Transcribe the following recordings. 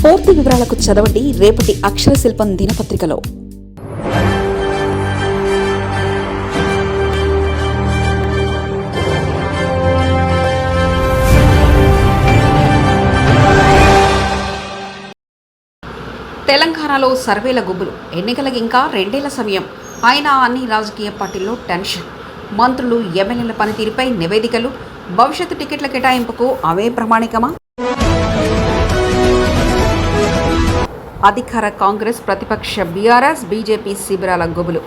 పూర్తి వివరాలకు చదవండి రేపటి అక్షర శిల్పం దినపత్రికలో. తెలంగాణలో సర్వేల గుబులు. ఎన్నికలకు ఇంకా 2 ఏళ్ల సమయం. అయినా అన్ని రాజకీయ పార్టీల్లో టెన్షన్. మంత్రులు, ఎమ్మెల్యేల పనితీరుపై నివేదికలు. భవిష్యత్తు టికెట్ల కేటాయింపుకు అవే ప్రమాణికమా? అధికార కాంగ్రెస్, ప్రతిపక్ష బీఆర్ఎస్, బీజేపీ శిబిరాల గుబులు.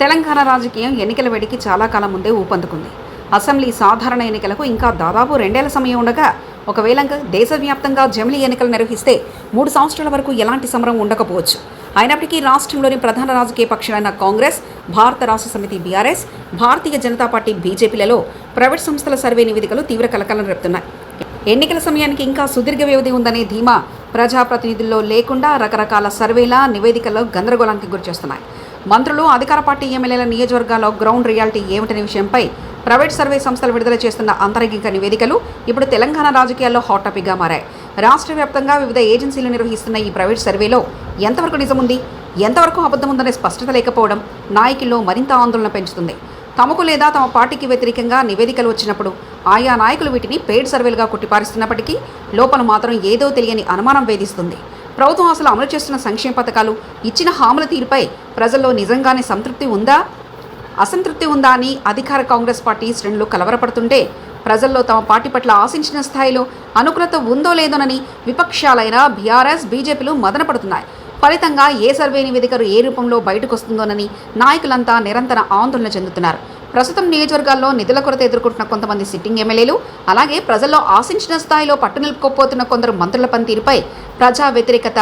తెలంగాణ రాజకీయం ఎన్నికల వేడికి చాలా కాలం ముందే ఊపందుకుంది. అసెంబ్లీ సాధారణ ఎన్నికలకు ఇంకా దాదాపు 2 ఏళ్ల సమయం ఉండగా, ఒకవేళ దేశవ్యాప్తంగా జమిలీ ఎన్నికలు నిర్వహిస్తే 3 సంవత్సరాల వరకు ఎలాంటి సమరం ఉండకపోవచ్చు. అయినప్పటికీ రాష్ట్రంలోని ప్రధాన రాజకీయ పక్షాలైన కాంగ్రెస్, భారత రాష్ట్ర సమితి BRS, Bharatiya Janata party బీజేపీలలో private సంస్థల సర్వే నివేదికలు తీవ్ర కలకలం రేపుతున్నాయి. ఎన్నికల సమయానికి ఇంకా సుదీర్ఘ వ్యవధి ఉందనే ధీమా ప్రజాప్రతినిధుల్లో లేకుండా రకరకాల సర్వేల నివేదికల్లో గందరగోళానికి గురిచేస్తున్నాయి. మంత్రులు, అధికార పార్టీ ఎమ్మెల్యేల నియోజకవర్గాల్లో గ్రౌండ్ రియాలిటీ ఏమిటనే విషయంపై ప్రైవేట్ సర్వే సంస్థలు విడుదల చేస్తున్న అంతరంగిక నివేదికలు ఇప్పుడు తెలంగాణ రాజకీయాల్లో హాట్ టాపిక్గా మారాయి. రాష్ట్ర వ్యాప్తంగా వివిధ ఏజెన్సీలు నిర్వహిస్తున్న ఈ ప్రైవేట్ సర్వేలో ఎంతవరకు నిజముంది, ఎంతవరకు అబద్ధం ఉందనే స్పష్టత లేకపోవడం నాయకుల్లో మరింత ఆందోళన పెంచుతుంది. తమకు లేదా తమ పార్టీకి వ్యతిరేకంగా నివేదికలు వచ్చినప్పుడు ఆయా నాయకులు వీటిని పెయిడ్ సర్వేలుగా కొట్టిపారిస్తున్నప్పటికీ లోపల మాత్రం ఏదో తెలియని అనుమానం వేధిస్తుంది. ప్రభుత్వం అసలు అమలు చేస్తున్న సంక్షేమ పథకాలు, ఇచ్చిన హామీల తీరుపై ప్రజల్లో నిజంగానే సంతృప్తి ఉందా, అసంతృప్తి ఉందా అని అధికార కాంగ్రెస్ పార్టీ శ్రేణులు కలవరపడుతుంటే, ప్రజల్లో తమ పార్టీ పట్ల ఆశించిన స్థాయిలో అనుకూలత ఉందో లేదోనని విపక్షాలైన బీఆర్ఎస్, బీజేపీలు మదనపడుతున్నాయి. ఫలితంగా ఏ సర్వే నివేదిక ఏ రూపంలో బయటకు వస్తుందోనని నాయకులంతా నిరంతర ఆందోళన చెందుతున్నారు. ప్రస్తుతం నియోజకవర్గాల్లో నిధుల కొరత ఎదుర్కొంటున్న కొంతమంది సిట్టింగ్ ఎమ్మెల్యేలు, అలాగే ప్రజల్లో ఆశించిన స్థాయిలో పట్టునిలుపుకోపోతున్న కొందరు మంత్రుల పనితీరుపై ప్రజా వ్యతిరేకత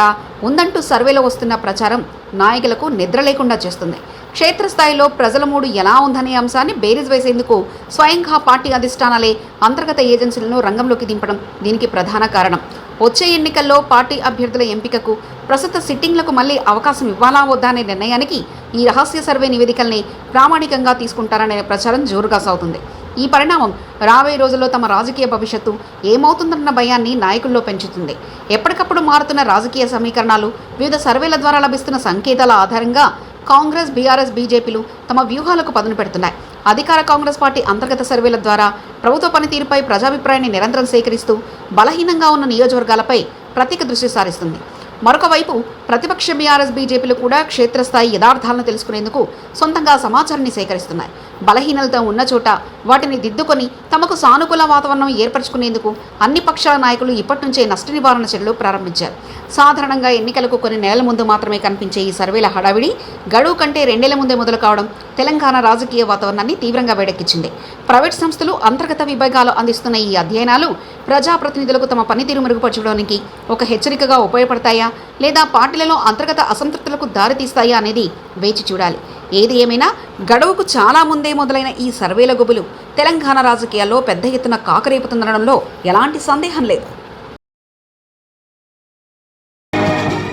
ఉందంటూ సర్వేలో వస్తున్న ప్రచారం నాయకులకు నిద్ర లేకుండా చేస్తుంది. క్షేత్రస్థాయిలో ప్రజల మూడు ఎలా ఉందనే అంశాన్ని బేరీజ్ వేసేందుకు స్వయంగా పార్టీ అధిష్టానాలే అంతర్గత ఏజెన్సీలను రంగంలోకి దింపడం దీనికి ప్రధాన కారణం. వచ్చే ఎన్నికల్లో పార్టీ అభ్యర్థుల ఎంపికకు ప్రస్తుత సిట్టింగ్లకు మళ్లీ అవకాశం ఇవ్వాలా వద్దా అనే నిర్ణయానికి ఈ రహస్య సర్వే నివేదికల్ని ప్రామాణికంగా తీసుకుంటారనే ప్రచారం జోరుగా సాగుతుంది. ఈ పరిణామం రాబోయే రోజుల్లో తమ రాజకీయ భవిష్యత్తు ఏమవుతుందన్న భయాన్ని నాయకుల్లో పెంచుతుంది. ఎప్పటికప్పుడు మారుతున్న రాజకీయ సమీకరణాలు, వివిధ సర్వేల ద్వారా లభిస్తున్న సంకేతాల ఆధారంగా కాంగ్రెస్, బీఆర్ఎస్, బీజేపీలు తమ వ్యూహాలకు పదును పెడుతున్నాయి. అధికార కాంగ్రెస్ పార్టీ అంతర్గత సర్వేల ద్వారా ప్రభుత్వ పనితీరుపై ప్రజాభిప్రాయాన్ని నిరంతరం సేకరిస్తూ బలహీనంగా ఉన్న నియోజకవర్గాలపై ప్రత్యేక దృష్టి సారిస్తుంది. మరొక వైపు ప్రతిపక్ష బీఆర్ఎస్, బీజేపీలు కూడా క్షేత్రస్థాయి యథార్థాలను తెలుసుకునేందుకు సొంతంగా సమాచారాన్ని సేకరిస్తున్నాయి. బలహీనలతో ఉన్న చోట వాటిని దిద్దుకొని తమకు సానుకూల వాతావరణం ఏర్పరచుకునేందుకు అన్ని పక్షాల నాయకులు ఇప్పటి నుంచే నష్ట నివారణ చర్యలు ప్రారంభించారు. సాధారణంగా ఎన్నికలకు కొన్ని నెలల ముందు మాత్రమే కనిపించే ఈ సర్వేల హడావిడి గడువు కంటే 2 ఏళ్ల ముందే మొదలు కావడం తెలంగాణ రాజకీయ వాతావరణాన్ని తీవ్రంగా వేడెక్కించింది. ప్రైవేట్ సంస్థలు అంతర్గత విభాగాలు అందిస్తున్న ఈ అధ్యయనాలు ప్రజాప్రతినిధులకు తమ పనితీరు మెరుగుపరచడానికి ఒక హెచ్చరికగా ఉపయోగపడతాయా, లేదా పార్టీలలో అంతర్గత అసంతృప్తులకు దారితీస్తాయా అనేది వేచి చూడాలి. ఏది ఏమైనా గడువుకు చాలా ముందే మొదలైన ఈ సర్వేల గుబులు తెలంగాణ రాజకీయాల్లో పెద్ద ఎత్తున కాకరేపుతుందనడంలో ఎలాంటి సందేహం లేదు.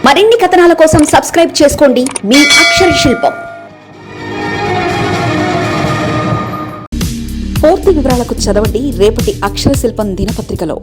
మరిన్ని కథనాల కోసం సబ్స్క్రైబ్ చేసుకోండి మీ అక్షర శిల్పం. పూర్తి వివరాలకు చదవండి రేపటి అక్షర శిల్పం దినపత్రికలో.